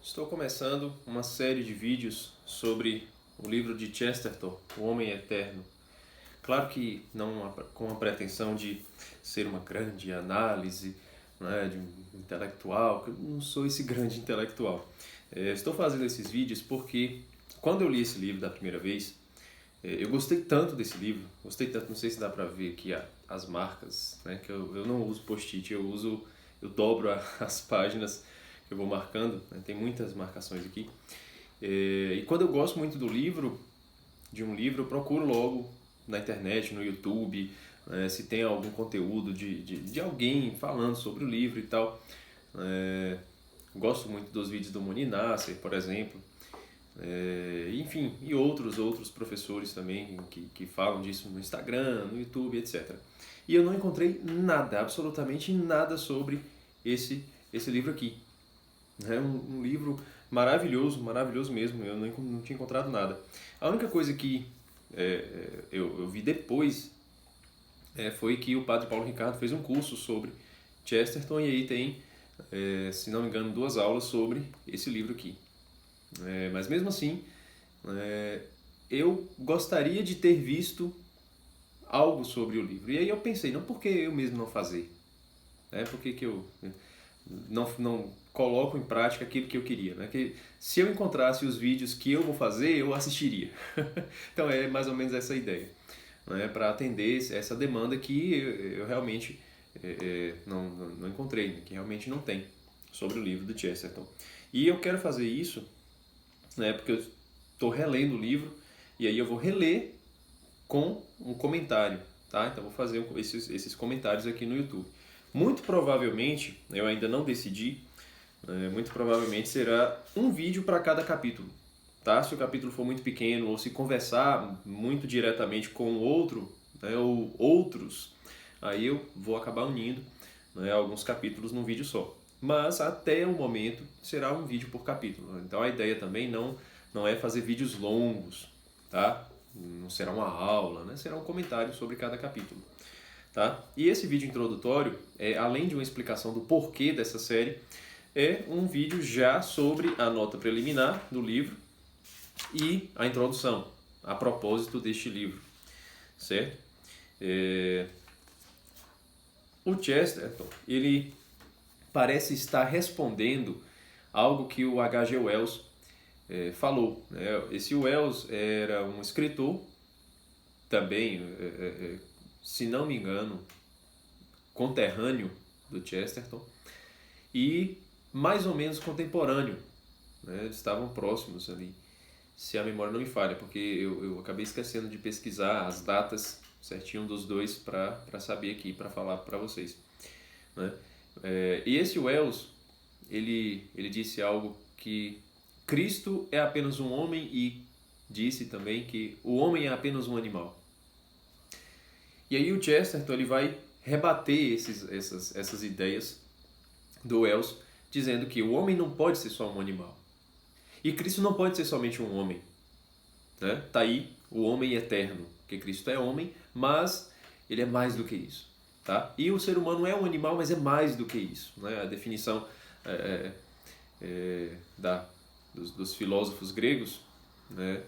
Estou começando uma série de vídeos sobre o livro de Chesterton, O Homem Eterno. Claro que não com a pretensão de ser uma grande análise, né, de um intelectual, que eu não sou esse grande intelectual. Estou fazendo esses vídeos porque quando eu li esse livro da primeira vez, eu gostei tanto desse livro, gostei tanto, não sei se dá pra ver aqui as marcas, né, que eu não uso post-it, eu dobro as páginas que eu vou marcando, né, tem muitas marcações aqui. E quando eu gosto muito de um livro, eu procuro logo na internet, no YouTube, né, se tem algum conteúdo de alguém falando sobre o livro e tal. Gosto muito dos vídeos do Moni Nasser, por exemplo. Enfim, e outros professores também que falam disso no Instagram, no YouTube, etc. E eu não encontrei nada, absolutamente nada sobre esse livro aqui. É um livro maravilhoso, maravilhoso mesmo, eu não tinha encontrado nada. A única coisa que eu vi depois foi que o padre Paulo Ricardo fez um curso sobre Chesterton e aí tem, se não me engano, 2 aulas sobre esse livro aqui. Mas mesmo assim, é, eu gostaria de ter visto algo sobre o livro. E aí eu pensei, não, por que eu mesmo não fazer? Por que eu não coloco em prática aquilo que eu queria? Né? Que se eu encontrasse os vídeos que eu vou fazer, eu assistiria. Então é mais ou menos essa ideia. Né? Para atender essa demanda que eu realmente não encontrei, né? Que realmente não tem sobre o livro do Chesterton. E eu quero fazer isso, né, porque eu estou relendo o livro e aí eu vou reler com um comentário, tá? Então vou fazer esses comentários aqui no YouTube. Muito provavelmente, eu ainda não decidi, muito provavelmente será um vídeo para cada capítulo, tá? Se o capítulo for muito pequeno ou se conversar muito diretamente com o outro, né, ou outros, aí eu vou acabar unindo, né, alguns capítulos num vídeo só. Mas até o momento será um vídeo por capítulo. Então a ideia também não é fazer vídeos longos, tá? Não será uma aula, né? Será um comentário sobre cada capítulo. Tá? E esse vídeo introdutório, além de uma explicação do porquê dessa série, é um vídeo já sobre a nota preliminar do livro e a introdução, a propósito deste livro, certo? O Chesterton, ele parece estar respondendo algo que o H.G. Wells falou. Né? Esse Wells era um escritor, também, se não me engano, conterrâneo do Chesterton e mais ou menos contemporâneo. Né? Eles estavam próximos ali, se a memória não me falha, porque eu acabei esquecendo de pesquisar as datas certinho dos dois para saber aqui, para falar para vocês. Né? E esse Wells, ele disse algo que Cristo é apenas um homem e disse também que o homem é apenas um animal. E aí o Chesterton ele vai rebater essas ideias do Wells, dizendo que o homem não pode ser só um animal. E Cristo não pode ser somente um homem. Né? Tá aí o homem eterno, porque Cristo é homem, mas ele é mais do que isso. Tá? E o ser humano é um animal, mas é mais do que isso. Né? A definição dos filósofos gregos, né?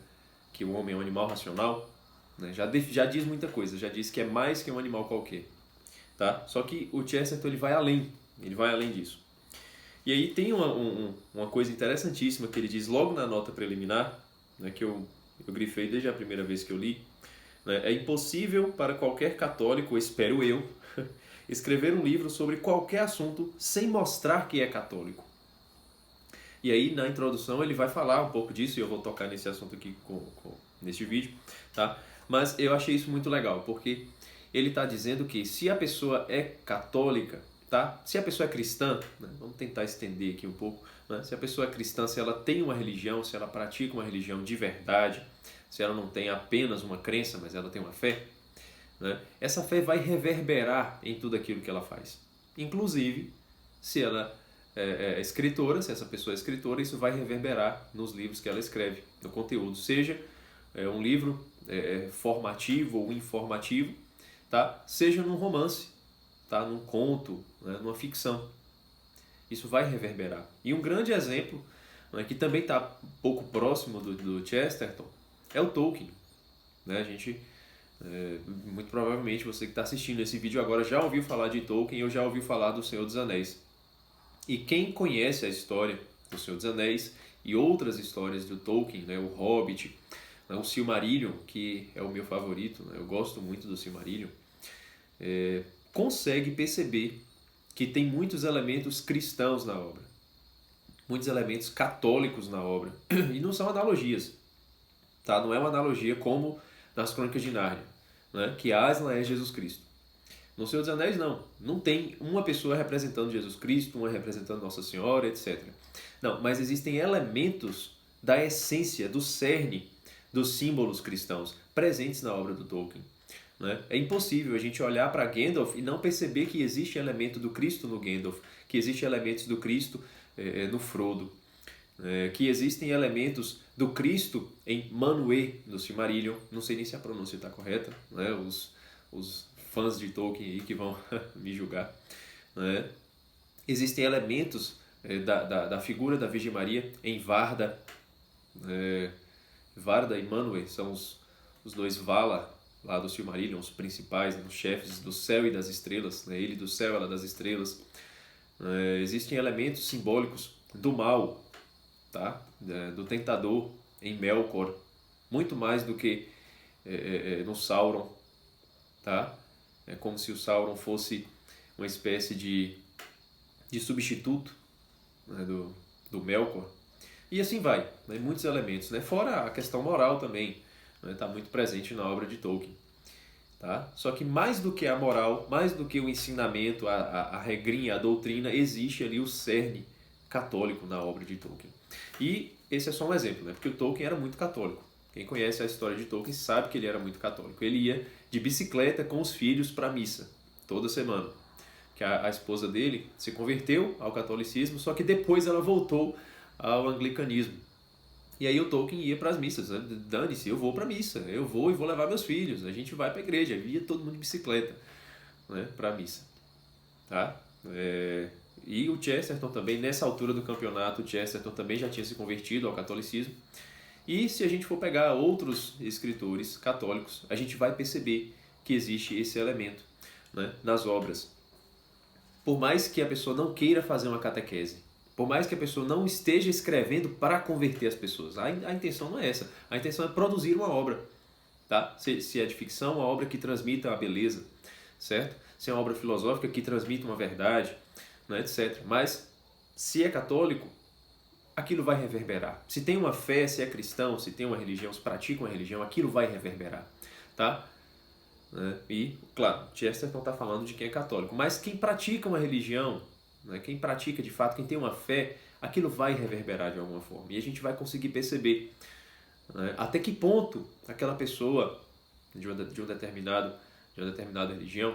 Que o homem é um animal racional, né? Já diz muita coisa, já diz que é mais que um animal qualquer. Tá? Só que o Chesterton ele vai além disso. E aí tem uma coisa interessantíssima que ele diz logo na nota preliminar, né, que eu grifei desde a primeira vez que eu li. Né, é impossível para qualquer católico, espero eu, escrever um livro sobre qualquer assunto sem mostrar que é católico. E aí na introdução ele vai falar um pouco disso e eu vou tocar nesse assunto aqui neste vídeo. Tá? Mas eu achei isso muito legal, porque ele está dizendo que se a pessoa é católica, tá? Se a pessoa é cristã, né? Vamos tentar estender aqui um pouco, né? Se a pessoa é cristã, se ela tem uma religião, se ela pratica uma religião de verdade, se ela não tem apenas uma crença, mas ela tem uma fé, né? Essa fé vai reverberar em tudo aquilo que ela faz. Inclusive, se ela é escritora, se essa pessoa é escritora, isso vai reverberar nos livros que ela escreve, no conteúdo, seja um livro formativo ou informativo, tá? Seja num romance, tá? Num conto, né? Numa ficção. Isso vai reverberar. E um grande exemplo né, que também está um pouco próximo do Chesterton, é o Tolkien. Né? A gente, muito provavelmente você que está assistindo esse vídeo agora já ouviu falar de Tolkien ou já ouviu falar do Senhor dos Anéis. E quem conhece a história do Senhor dos Anéis e outras histórias do Tolkien, né, o Hobbit, né, o Silmarillion, que é o meu favorito, né, eu gosto muito do Silmarillion, consegue perceber que tem muitos elementos cristãos na obra, muitos elementos católicos na obra, e não são analogias, tá? Não é uma analogia como nas Crônicas de Nárnia, né, que Aslan é Jesus Cristo. No Senhor dos Anéis, não tem uma pessoa representando Jesus Cristo, uma representando Nossa Senhora, etc. Não, mas existem elementos da essência, do cerne dos símbolos cristãos presentes na obra do Tolkien. Né? É impossível a gente olhar para Gandalf e não perceber que existe elemento do Cristo no Gandalf, que existe elementos do Cristo no Frodo, que existem elementos do Cristo em Manwë, no Silmarillion. Não sei nem se a pronúncia está correta, né? Os fãs de Tolkien aí que vão me julgar. Né? Existem elementos da figura da Virgem Maria em Varda. Varda e Manwë são os dois Vala lá do Silmarillion, os principais, os chefes do céu e das estrelas, né? Ele do céu, ela das estrelas. Existem elementos simbólicos do mal, tá? Do tentador em Melkor, muito mais do que no Sauron, tá? É como se o Sauron fosse uma espécie de substituto, né, do Melkor. E assim vai, né? Muitos elementos, né? Fora a questão moral também, está muito presente na obra de Tolkien. Tá? Só que mais do que a moral, mais do que o ensinamento, a regrinha, a doutrina, existe ali o cerne católico na obra de Tolkien. E esse é só um exemplo, né? Porque o Tolkien era muito católico. Quem conhece a história de Tolkien sabe que ele era muito católico. Ele ia de bicicleta com os filhos para a missa, toda semana. Que a esposa dele se converteu ao catolicismo, só que depois ela voltou ao anglicanismo. E aí o Tolkien ia para as missas, né? Dane-se, eu vou para a missa, eu vou e vou levar meus filhos, a gente vai para a igreja, ia todo mundo de bicicleta, né, para a missa. Tá? E o Chesterton também, nessa altura do campeonato, o Chesterton também já tinha se convertido ao catolicismo. E se a gente for pegar outros escritores católicos, a gente vai perceber que existe esse elemento, né, nas obras. Por mais que a pessoa não queira fazer uma catequese, por mais que a pessoa não esteja escrevendo para converter as pessoas, a intenção não é essa. A intenção é produzir uma obra. Tá? Se é de ficção, uma obra que transmita a beleza, certo? Se é uma obra filosófica que transmita uma verdade, né, etc. Mas se é católico, aquilo vai reverberar. Se tem uma fé, se é cristão, se tem uma religião, se pratica uma religião, aquilo vai reverberar. Tá? E, claro, Chesterton está falando de quem é católico. Mas quem pratica uma religião, né, quem pratica de fato, quem tem uma fé, aquilo vai reverberar de alguma forma. E a gente vai conseguir perceber, né, até que ponto aquela pessoa de uma determinada religião,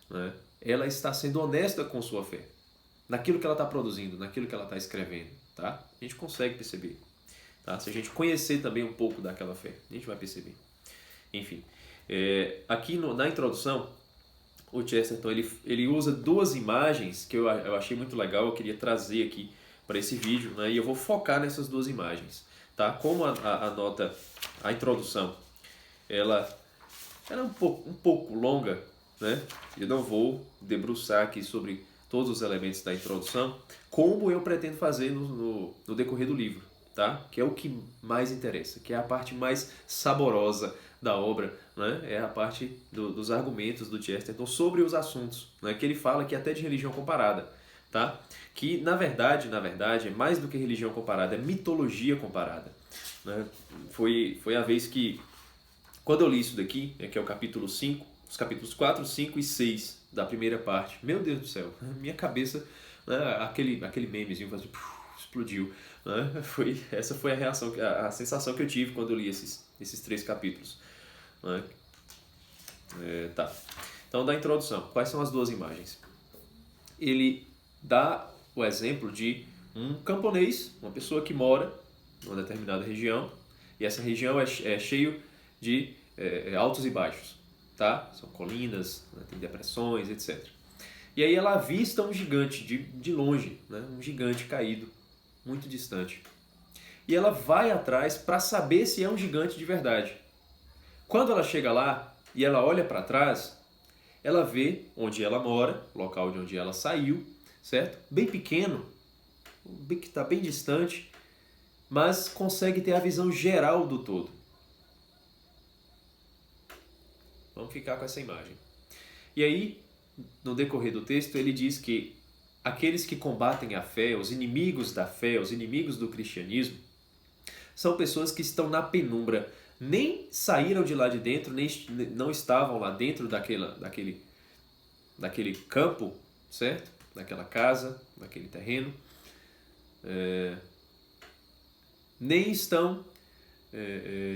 né, ela está sendo honesta com sua fé, naquilo que ela está produzindo, naquilo que ela está escrevendo. Tá? A gente consegue perceber. Tá? Se a gente conhecer também um pouco daquela fé, a gente vai perceber. Enfim, aqui na introdução, o Chesterton ele usa duas imagens que eu achei muito legal, eu queria trazer aqui para esse vídeo, né? E eu vou focar nessas duas imagens. Tá? Como a introdução ela é um pouco longa, né? Eu não vou debruçar aqui sobre todos os elementos da introdução, como eu pretendo fazer no decorrer do livro, tá? Que é o que mais interessa, que é a parte mais saborosa da obra, né? É a parte dos argumentos do Chesterton sobre os assuntos, né? Que ele fala que até de religião comparada, tá? Que na verdade, é mais do que religião comparada, é mitologia comparada, né? Foi a vez que, quando eu li isso daqui, que é o capítulo 5, os capítulos 4, 5 e 6 da primeira parte, meu Deus do céu, minha cabeça, né? aquele memezinho explodiu, né? Essa foi a reação, a sensação que eu tive quando eu li esses 3 capítulos. Né? Tá. Então, da introdução, quais são as duas imagens? Ele dá o exemplo de um camponês, uma pessoa que mora numa determinada região, e essa região é cheio de altos e baixos, tá? São colinas, né? Tem depressões, etc. E aí ela avista um gigante de longe, né? Um gigante caído, muito distante. e ela vai atrás para saber se é um gigante de verdade. Quando ela chega lá e ela olha para trás, ela vê onde ela mora, local de onde ela saiu, certo? Bem pequeno, que está bem distante, mas consegue ter a visão geral do todo. Vamos ficar com essa imagem. E aí, no decorrer do texto, ele diz que aqueles que combatem a fé, os inimigos da fé, os inimigos do cristianismo, são pessoas que estão na penumbra, nem saíram de lá de dentro, nem não estavam lá dentro daquele campo, certo? Daquela casa, daquele terreno, nem estão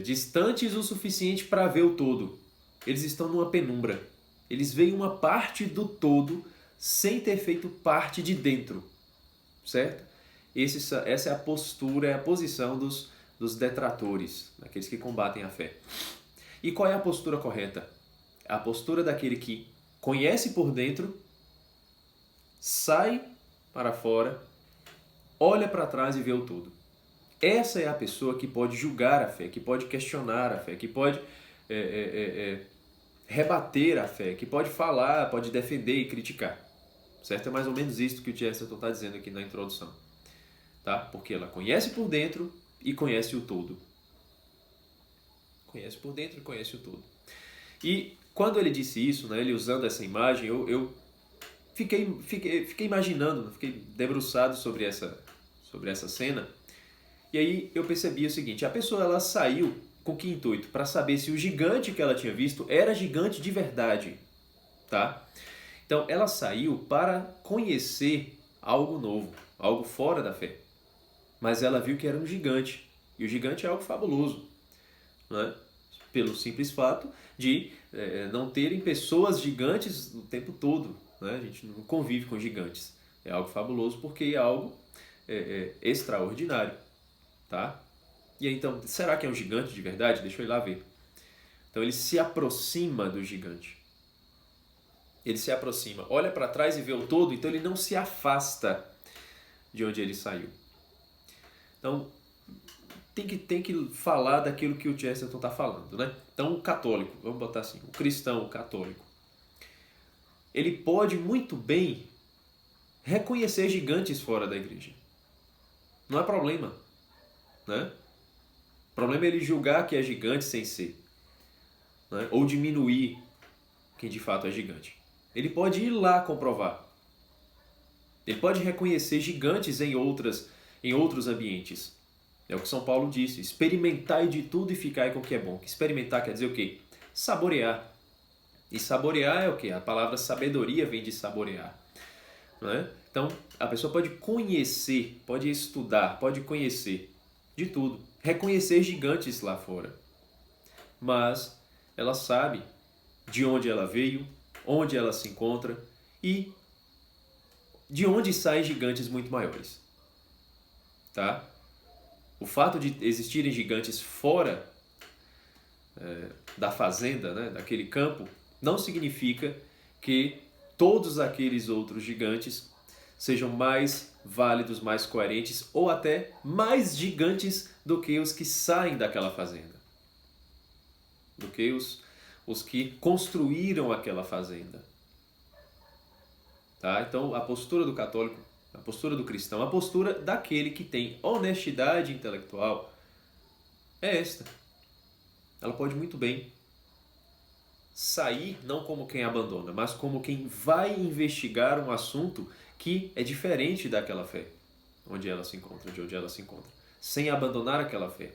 distantes o suficiente para ver o todo. Eles estão numa penumbra. Eles veem uma parte do todo sem ter feito parte de dentro, certo? Essa é a postura, é a posição dos detratores, daqueles que combatem a fé. E qual é a postura correta? A postura daquele que conhece por dentro, sai para fora, olha para trás e vê o todo. Essa é a pessoa que pode julgar a fé, que pode questionar a fé, que pode rebater a fé, que pode falar, pode defender e criticar. Certo? É mais ou menos isso que o Chesterton está dizendo aqui na introdução. Tá? Porque ela conhece por dentro e conhece o todo. Conhece por dentro e conhece o todo. E quando ele disse isso, né, ele usando essa imagem, eu fiquei imaginando, fiquei debruçado sobre essa cena. E aí eu percebi o seguinte, a pessoa ela saiu com que intuito? Para saber se o gigante que ela tinha visto era gigante de verdade. Tá? Então ela saiu para conhecer algo novo, algo fora da fé. Mas ela viu que era um gigante. E o gigante é algo fabuloso. Né? Pelo simples fato de não terem pessoas gigantes o tempo todo. Né? A gente não convive com gigantes. É algo fabuloso porque é algo extraordinário. Tá? E aí, então, será que é um gigante de verdade? Deixa eu ir lá ver. Então ele se aproxima do gigante. Ele se aproxima, olha para trás e vê o todo, então ele não se afasta de onde ele saiu. Então, tem que falar daquilo que o Chesterton está falando, né? Então, o católico, vamos botar assim, o cristão, o católico, ele pode muito bem reconhecer gigantes fora da igreja. Não é problema, né? O problema é ele julgar que é gigante sem ser, né? Ou diminuir quem de fato é gigante. Ele pode ir lá comprovar. Ele pode reconhecer gigantes em outros ambientes. É o que São Paulo disse. Experimentai de tudo e ficai com o que é bom. Experimentar quer dizer o quê? Saborear. E saborear é o quê? A palavra sabedoria vem de saborear. Não é? Então, a pessoa pode conhecer, pode estudar, pode conhecer de tudo. Reconhecer gigantes lá fora. Mas ela sabe de onde ela veio, onde ela se encontra e de onde saem gigantes muito maiores. Tá? O fato de existirem gigantes fora da fazenda, né, daquele campo, não significa que todos aqueles outros gigantes sejam mais válidos, mais coerentes ou até mais gigantes do que os que saem daquela fazenda. Do que os que construíram aquela fazenda. Tá? Então, a postura do católico, a postura do cristão, a postura daquele que tem honestidade intelectual é esta. Ela pode muito bem sair não como quem abandona, mas como quem vai investigar um assunto que é diferente daquela fé, de onde ela se encontra, sem abandonar aquela fé.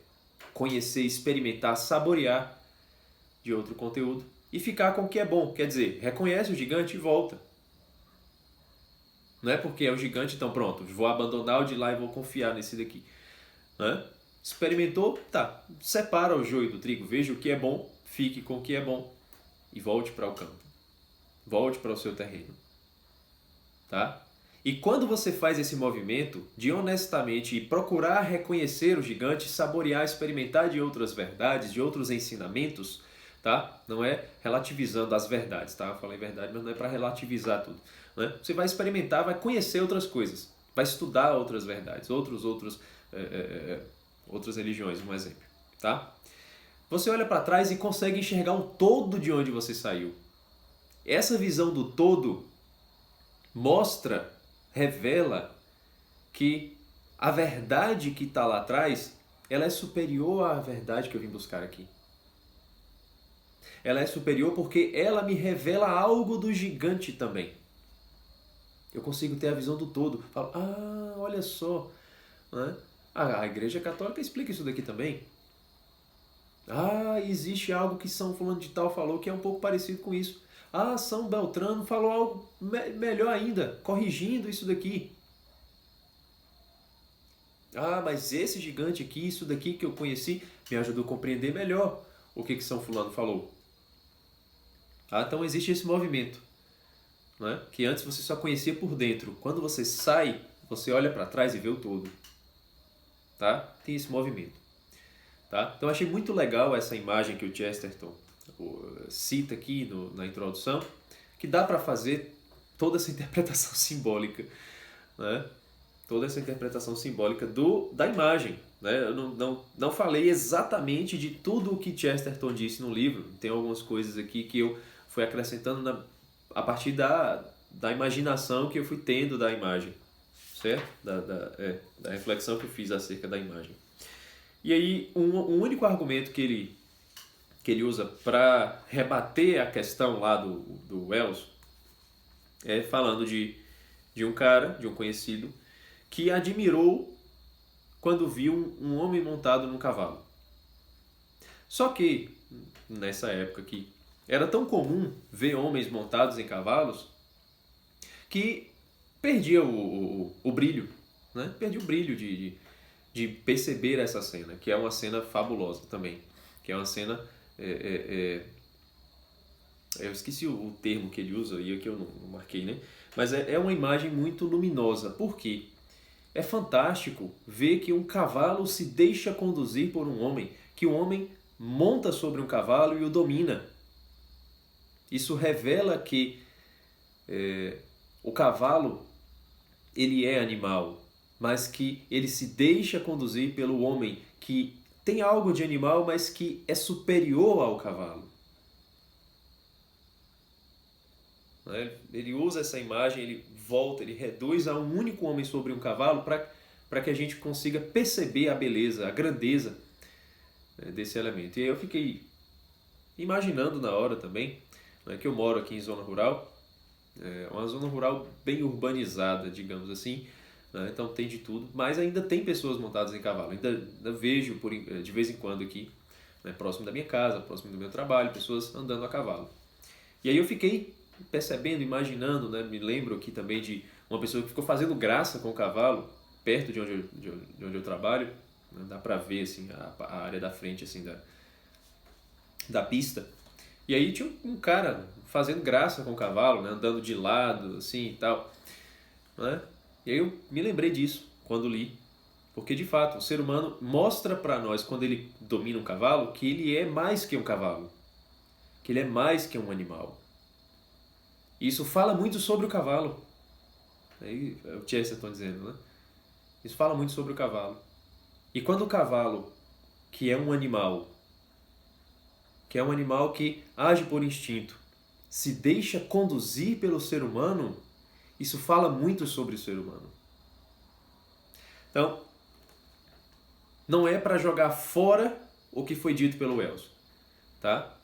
Conhecer, experimentar, saborear de outro conteúdo e ficar com o que é bom. Quer dizer, reconhece o gigante e volta. Não é porque é o gigante, então pronto, vou abandonar o de lá e vou confiar nesse daqui. Né? Experimentou, tá, separa o joio do trigo, veja o que é bom, fique com o que é bom e volte para o campo. Volte para o seu terreno. Tá? E quando você faz esse movimento de honestamente procurar reconhecer o gigante, saborear, experimentar de outras verdades, de outros ensinamentos, tá? Não é relativizando as verdades, tá? Eu falei verdade, mas não é para relativizar tudo. Né? Você vai experimentar, vai conhecer outras coisas, vai estudar outras verdades, outros outras religiões, um exemplo, tá? Você olha para trás e consegue enxergar o todo de onde você saiu. Essa visão do todo mostra, revela que a verdade que está lá atrás, ela é superior à verdade que eu vim buscar aqui. Ela é superior porque ela me revela algo do gigante também. Eu consigo ter a visão do todo. Falo, olha só, né? A Igreja Católica explica isso daqui também. Existe algo que São Fulano de Tal falou que é um pouco parecido com isso. São Beltrano falou algo melhor ainda, corrigindo isso daqui. Mas esse gigante aqui, isso daqui que eu conheci, me ajudou a compreender melhor o que São Fulano falou. Então existe esse movimento, né? Que antes você só conhecia por dentro. Quando você sai, você olha para trás e vê o todo. Tá? Tem esse movimento. Tá? Então eu achei muito legal essa imagem que o Chesterton cita aqui na introdução, que dá para fazer toda essa interpretação simbólica, né? Toda essa interpretação simbólica da imagem. Né? Eu não falei exatamente de tudo o que Chesterton disse no livro. Tem algumas coisas aqui que eu fui acrescentando a partir da imaginação que eu fui tendo da imagem, certo? Da reflexão que eu fiz acerca da imagem. E aí, um único argumento que ele usa para rebater a questão lá do Wells é falando de um cara, de um conhecido, que admirou quando viu um homem montado num cavalo. Só que, nessa época aqui, era tão comum ver homens montados em cavalos que perdia o brilho, né? Perdia o brilho de perceber essa cena, que é uma cena fabulosa também, que é uma cena... eu esqueci o termo que ele usa, e aqui eu não marquei, né? Mas é uma imagem muito luminosa. Por quê? É fantástico ver que um cavalo se deixa conduzir por um homem, que o homem monta sobre um cavalo e o domina. Isso revela que o cavalo, ele é animal, mas que ele se deixa conduzir pelo homem, que tem algo de animal, mas que é superior ao cavalo. Ele usa essa imagem, ele volta, ele reduz a um único homem sobre um cavalo para que a gente consiga perceber a beleza, a grandeza desse elemento. E aí eu fiquei imaginando na hora também, que eu moro aqui em zona rural, uma zona rural bem urbanizada, digamos assim, né? Então tem de tudo, mas ainda tem pessoas montadas em cavalo. Ainda vejo de vez em quando aqui, né, próximo da minha casa, próximo do meu trabalho, pessoas andando a cavalo. E aí eu fiquei percebendo, imaginando, né? Me lembro aqui também de uma pessoa que ficou fazendo graça com o cavalo perto de onde eu trabalho, né? Dá pra ver assim, a área da frente assim, da pista. E aí tinha um cara fazendo graça com o cavalo, né? Andando de lado assim e tal, né? E aí eu me lembrei disso quando li, porque de fato o ser humano mostra pra nós, quando ele domina um cavalo, que ele é mais que um cavalo, que ele é mais que um animal. Isso fala muito sobre o cavalo. Aí é o Chesterton dizendo, né? Isso fala muito sobre o cavalo. E quando o cavalo, que é um animal que age por instinto, se deixa conduzir pelo ser humano, isso fala muito sobre o ser humano. Então, não é para jogar fora o que foi dito pelo Wells, tá?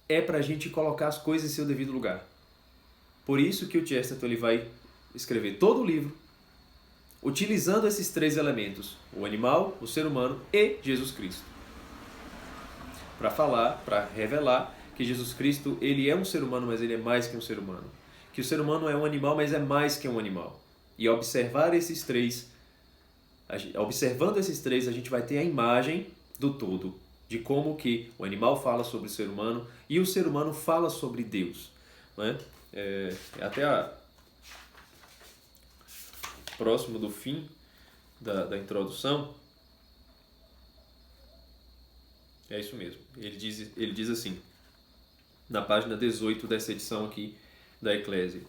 É para a gente colocar as coisas em seu devido lugar. Por isso que o Chesterton ele vai escrever todo o livro utilizando esses três elementos, o animal, o ser humano e Jesus Cristo. Para falar, para revelar que Jesus Cristo ele é um ser humano, mas ele é mais que um ser humano. Que o ser humano é um animal, mas é mais que um animal. E observando esses três, a gente vai ter a imagem do todo, de como que o animal fala sobre o ser humano e o ser humano fala sobre Deus, né? Até próximo do fim da introdução, é isso mesmo. Ele diz assim, na página 18 dessa edição aqui da Eclésia: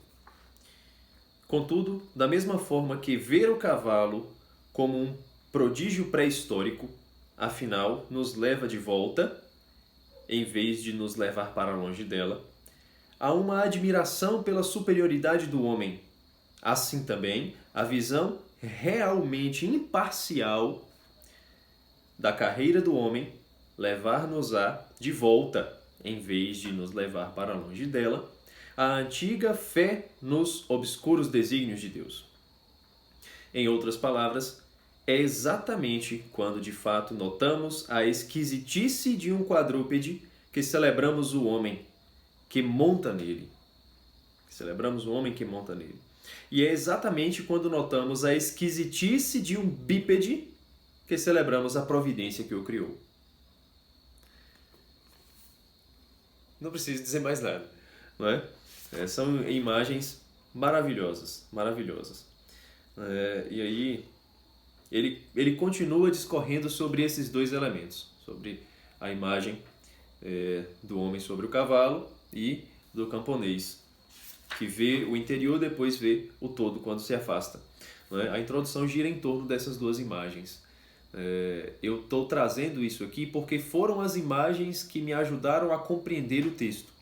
contudo, da mesma forma que ver o cavalo como um prodígio pré-histórico, afinal, nos leva de volta, em vez de nos levar para longe dela, a uma admiração pela superioridade do homem. Assim também, a visão realmente imparcial da carreira do homem levar-nos-á de volta, em vez de nos levar para longe dela, a antiga fé nos obscuros desígnios de Deus. Em outras palavras, é exatamente quando de fato notamos a esquisitice de um quadrúpede que celebramos o homem que monta nele. Celebramos o homem que monta nele. E é exatamente quando notamos a esquisitice de um bípede que celebramos a providência que o criou. Não preciso dizer mais nada, não é? São imagens maravilhosas, maravilhosas. E aí ele continua discorrendo sobre esses dois elementos, sobre a imagem do homem sobre o cavalo e do camponês, que vê o interior, depois vê o todo quando se afasta. Não é? A introdução gira em torno dessas duas imagens. Eu estou trazendo isso aqui porque foram as imagens que me ajudaram a compreender o texto.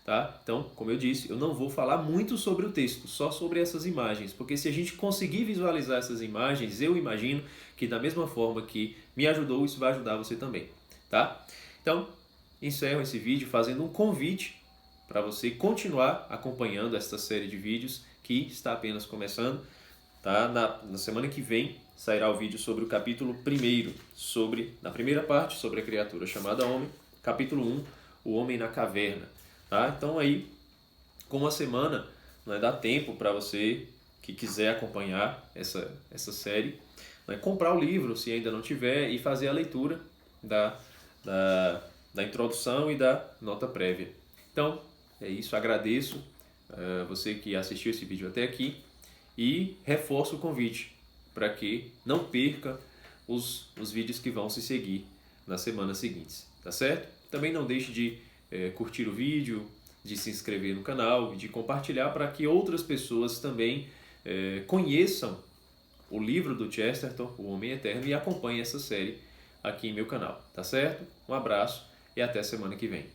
Tá? Então, como eu disse, eu não vou falar muito sobre o texto, só sobre essas imagens, porque se a gente conseguir visualizar essas imagens, eu imagino que da mesma forma que me ajudou, isso vai ajudar você também. Tá? Então, encerro esse vídeo fazendo um convite para você continuar acompanhando esta série de vídeos que está apenas começando. Tá? Na semana que vem sairá o vídeo sobre o capítulo 1, na primeira parte, sobre a criatura chamada homem, capítulo 1, o homem na caverna. Tá? Então aí, com uma semana, dá tempo para você que quiser acompanhar essa série, comprar o livro, se ainda não tiver, e fazer a leitura da introdução e da nota prévia. Então, é isso. Agradeço você que assistiu esse vídeo até aqui e reforço o convite para que não perca os vídeos que vão se seguir nas semanas seguintes. Tá certo? Também não deixe de curtir o vídeo, de se inscrever no canal e de compartilhar para que outras pessoas também conheçam o livro do Chesterton, O Homem Eterno, e acompanhem essa série aqui em meu canal. Tá certo? Um abraço e até semana que vem.